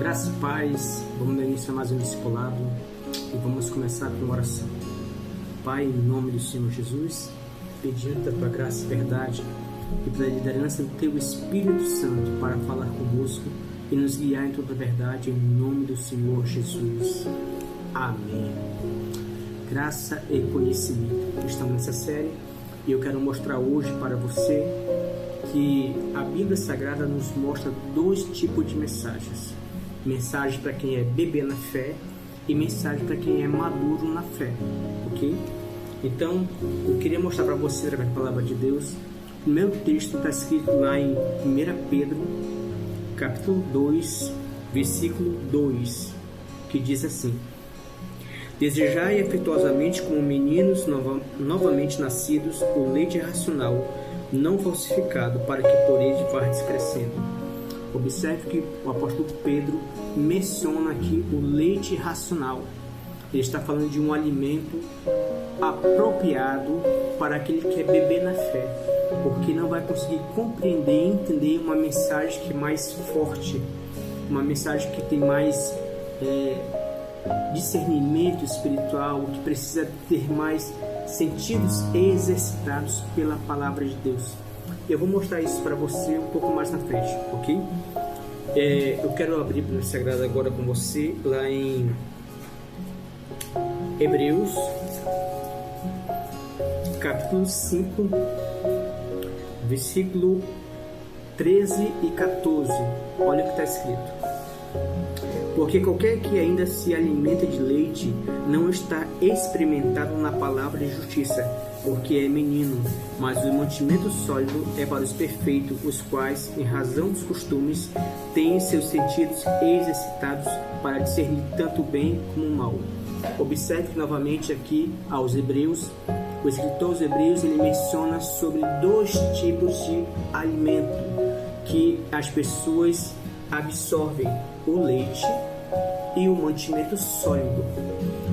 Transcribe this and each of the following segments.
Graças e paz, vamos dar início a mais um discipulado e vamos começar com uma oração. Pai, em nome do Senhor Jesus, pedindo a tua graça e verdade e pela liderança do teu Espírito Santo para falar conosco e nos guiar em toda a verdade, em nome do Senhor Jesus. Amém. Graça e conhecimento. Estamos nessa série e eu quero mostrar hoje para você que a Bíblia Sagrada nos mostra dois tipos de mensagens. Mensagem para quem é bebê na fé e mensagem para quem é maduro na fé, ok? Então, eu queria mostrar para você, através da palavra de Deus, o meu texto está escrito lá em 1 Pedro, capítulo 2, versículo 2, que diz assim: Desejai afetuosamente como meninos novamente nascidos o leite racional, não falsificado, para que por ele vardes crescendo. Observe que o apóstolo Pedro menciona aqui o leite racional. Ele está falando de um alimento apropriado para aquele que é bebê na fé, porque não vai conseguir compreender e entender uma mensagem que é mais forte, uma mensagem que tem mais discernimento espiritual, que precisa ter mais sentidos exercitados pela palavra de Deus. Eu vou mostrar isso para você um pouco mais na frente, ok? Eu quero abrir a Bíblia Sagrada agora com você, lá em Hebreus, capítulo 5, versículo 13 e 14. Olha o que está escrito. Porque qualquer que ainda se alimenta de leite não está experimentado na palavra de justiça, porque é menino, mas o mantimento sólido é para os perfeitos, os quais, em razão dos costumes, têm seus sentidos exercitados para discernir tanto o bem como o mal. Observe novamente aqui aos Hebreus, o escritor aos Hebreus ele menciona sobre dois tipos de alimento que as pessoas absorvem: o leite e o mantimento sólido,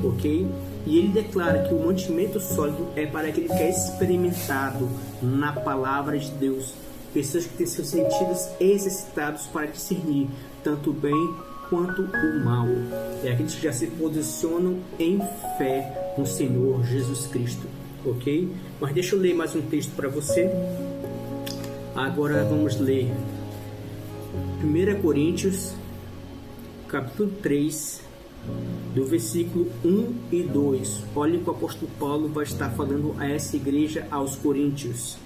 ok? E ele declara que o mantimento sólido é para aquele que é experimentado na palavra de Deus, pessoas que têm seus sentidos exercitados para discernir tanto o bem quanto o mal, é aqueles que já se posicionam em fé no Senhor Jesus Cristo, ok? Mas deixa eu ler mais um texto para você. Agora vamos ler 1 Coríntios, capítulo 3, do versículo 1 e 2. Olha o que o apóstolo Paulo vai estar falando a essa igreja, aos coríntios.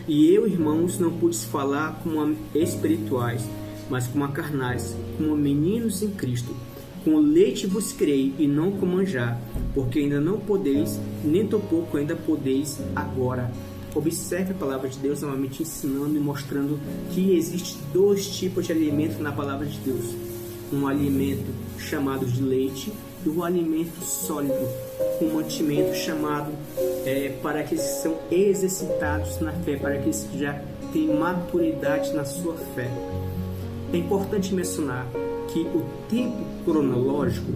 E eu, irmãos, não pude falar como espirituais, mas como carnais, como meninos em Cristo. Com leite vos criei e não com manjar, porque ainda não podeis, nem tampouco ainda podeis agora. Observe a palavra de Deus novamente ensinando e mostrando que existe dois tipos de alimento na palavra de Deus: um alimento chamado de leite e um alimento sólido, um mantimento chamado para aqueles que são exercitados na fé, para aqueles que já têm maturidade na sua fé. É importante mencionar que o tempo cronológico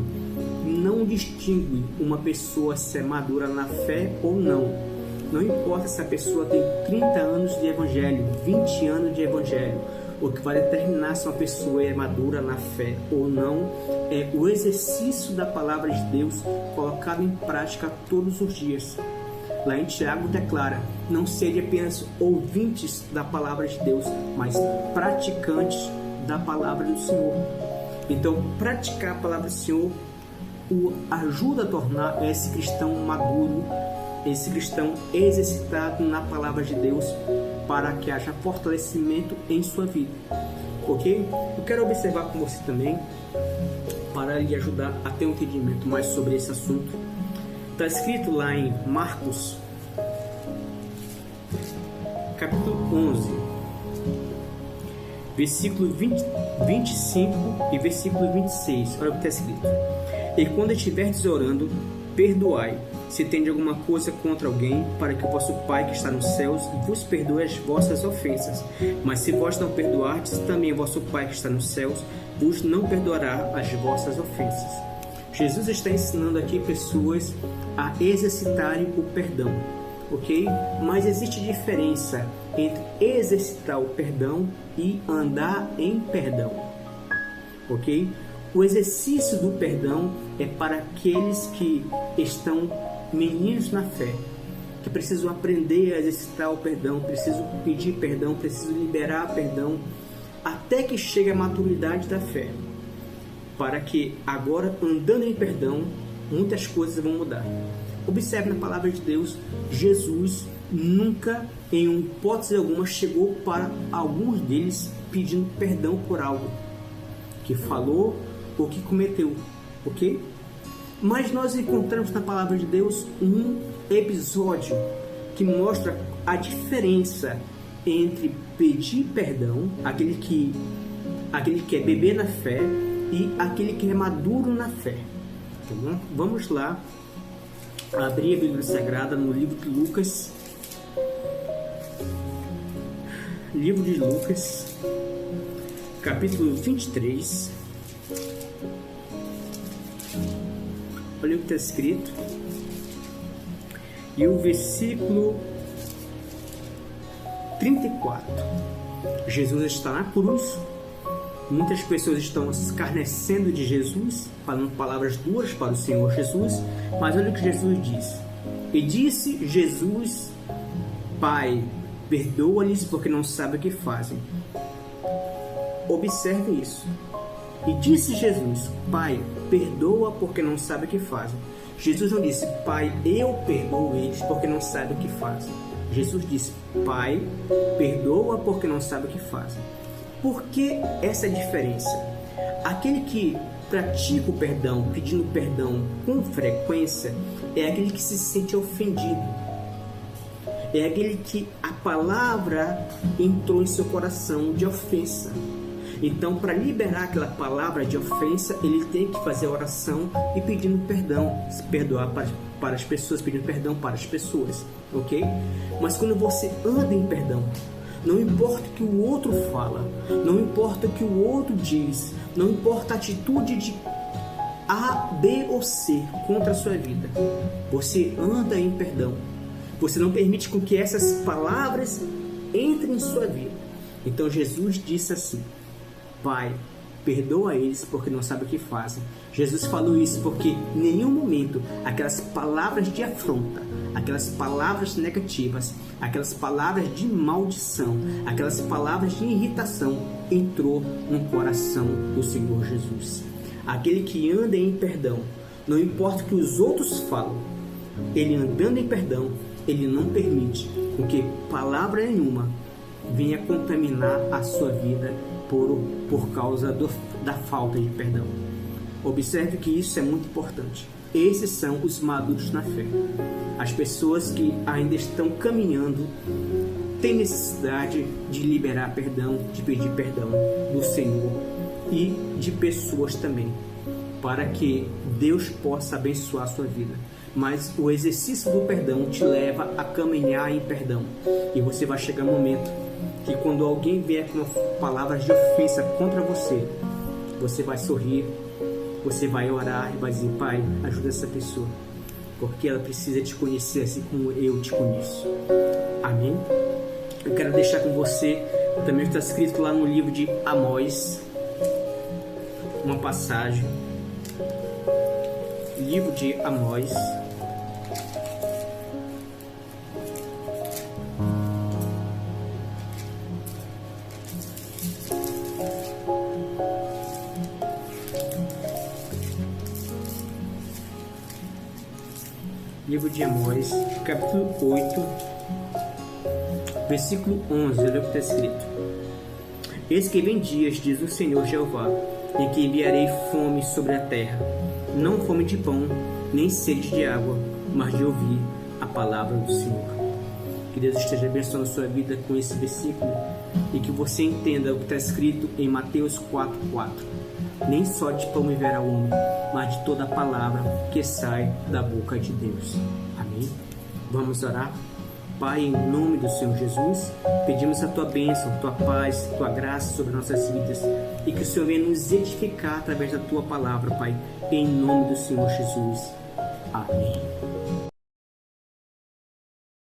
não distingue uma pessoa se é madura na fé ou não. Não importa se a pessoa tem 30 anos de evangelho, 20 anos de evangelho. O que vai determinar se uma pessoa é madura na fé ou não é o exercício da palavra de Deus colocado em prática todos os dias. Lá em Tiago declara: não sede apenas ouvintes da palavra de Deus, mas praticantes da palavra do Senhor. Então, praticar a palavra do Senhor o ajuda a tornar esse cristão maduro, esse cristão exercitado na palavra de Deus, para que haja fortalecimento em sua vida, ok? Eu quero observar com você também, para lhe ajudar a ter um entendimento mais sobre esse assunto. Está escrito lá em Marcos, capítulo 11, versículo 25 e versículo 26. Olha o que está escrito: E quando estiverdes orando, perdoai, se tende alguma coisa contra alguém, para que o vosso Pai que está nos céus vos perdoe as vossas ofensas. Mas se vós não perdoardes, também o vosso Pai que está nos céus vos não perdoará as vossas ofensas. Jesus está ensinando aqui pessoas a exercitarem o perdão, ok? Mas existe diferença entre exercitar o perdão e andar em perdão. ok? O exercício do perdão é para aqueles que estão meninos na fé, que precisam aprender a exercitar o perdão, precisam pedir perdão, precisam liberar perdão, até que chegue a maturidade da fé, para que agora, andando em perdão, muitas coisas vão mudar. Observe na palavra de Deus, Jesus nunca, em hipótese alguma, chegou para alguns deles pedindo perdão por algo que falou ou que cometeu, ok? Mas nós encontramos na palavra de Deus um episódio que mostra a diferença entre pedir perdão, aquele que é bebê na fé, e aquele que é maduro na fé. Tá bom? Vamos lá abrir a Bíblia Sagrada no livro de Lucas. Livro de Lucas, capítulo 23. Olha o que está escrito. E o versículo 34. Jesus está na cruz. Muitas pessoas estão escarnecendo de Jesus, falando palavras duras para o Senhor Jesus. Mas olha o que Jesus diz. E disse Jesus: Pai, perdoa-lhes porque não sabem o que fazem. Observe isso. E disse Jesus: Pai, perdoa porque não sabem o que fazem. Jesus não disse: Pai, eu perdoo eles porque não sabem o que fazem. Jesus disse: Pai, perdoa porque não sabem o que fazem. Por que essa diferença? Aquele que pratica o perdão, pedindo perdão com frequência, é aquele que se sente ofendido. É aquele que a palavra entrou em seu coração de ofensa. Então, para liberar aquela palavra de ofensa, ele tem que fazer a oração e pedindo perdão, se perdoar para as pessoas, pedindo perdão para as pessoas, ok? Mas quando você anda em perdão, não importa o que o outro fala, não importa o que o outro diz, não importa a atitude de A, B ou C contra a sua vida, você anda em perdão. Você não permite com que essas palavras entrem em sua vida. Então Jesus disse assim: Pai, perdoa eles porque não sabem o que fazem. Jesus falou isso porque em nenhum momento aquelas palavras de afronta, aquelas palavras negativas, aquelas palavras de maldição, aquelas palavras de irritação entrou no coração do Senhor Jesus. Aquele que anda em perdão, não importa o que os outros falam, ele andando em perdão, ele não permite que palavra nenhuma venha contaminar a sua vida por causa da falta de perdão. Observe que isso é muito importante. Esses são os maduros na fé. As pessoas que ainda estão caminhando têm necessidade de liberar perdão, de pedir perdão do Senhor e de pessoas também, para que Deus possa abençoar a sua vida. Mas o exercício do perdão te leva a caminhar em perdão. E você vai chegar um momento que quando alguém vier com palavras de ofensa contra você, você vai sorrir, você vai orar e vai dizer: Pai, ajuda essa pessoa, porque ela precisa te conhecer assim como eu te conheço. Amém? Eu quero deixar com você, também está escrito lá no livro de Amós, uma passagem. Livro de Amós, livro de Amós, capítulo 8, versículo 11, olha o que está escrito: Eis que vem dias, diz o Senhor Jeová, em que enviarei fome sobre a terra, não fome de pão, nem sede de água, mas de ouvir a palavra do Senhor. Que Deus esteja abençoando a sua vida com esse versículo e que você entenda o que está escrito em Mateus 4:4. Nem só de pão viverá o homem, mas de toda a palavra que sai da boca de Deus. Amém? Vamos orar? Pai, em nome do Senhor Jesus, pedimos a Tua bênção, Tua paz, Tua graça sobre nossas vidas e que o Senhor venha nos edificar através da Tua palavra, Pai, em nome do Senhor Jesus. Amém.